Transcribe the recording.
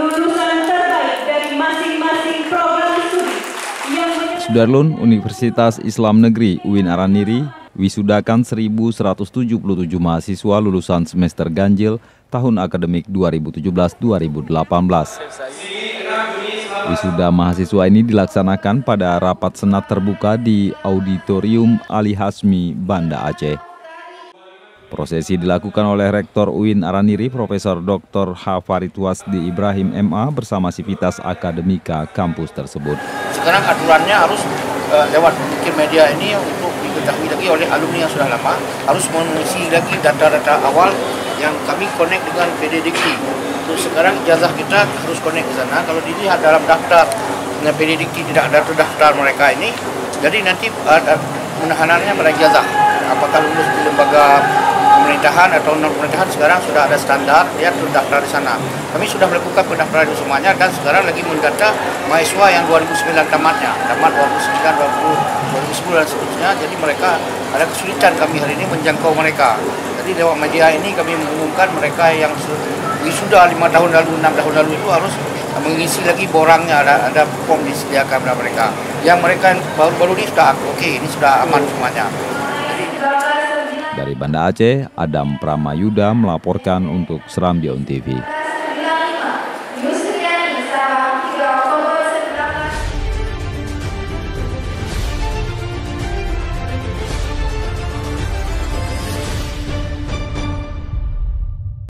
lulusan terbaik dari masing-masing program studi yang Sudarlun Universitas Islam Negeri UIN Araniri wisudakan 1.177 mahasiswa lulusan semester ganjil tahun akademik 2017-2018. Wisuda mahasiswa ini dilaksanakan pada rapat senat terbuka di Auditorium Ali Hasmi, Banda Aceh. Prosesi dilakukan oleh Rektor UIN Araniri Profesor Dr. H. Farid Wasdi Ibrahim MA bersama sivitas akademika kampus tersebut. Sekarang aturannya harus lewat mungkin media ini untuk diketahui lagi oleh alumni yang sudah lama, harus mengisi lagi data-data awal yang kami connect dengan PDDikti. Untuk sekarang ijazah kita harus connect ke sana. Kalau dilihat dalam daftar dengan PDDikti tidak ada terdaftar mereka ini, jadi nanti penahanannya pada ijazah. Apakah lulus di lembaga pemerintahan atau non pemerintahan, sekarang sudah ada standar, dia terdaftar di sana. Kami sudah melakukan pendaftaran di semuanya dan sekarang lagi mendata mahasiswa yang 2009 tamat 2009, 2010 dan seterusnya. Jadi mereka ada kesulitan kami hari ini menjangkau mereka. Jadi lewat media ini kami mengumumkan mereka yang sudah 5 tahun lalu, 6 tahun lalu itu harus mengisi lagi borangnya, ada form disediakan kepada mereka. Yang mereka baru-baru ini sudah oke, ini sudah aman semuanya. Dari Banda Aceh, Adam Pramayuda melaporkan untuk Serambi On TV.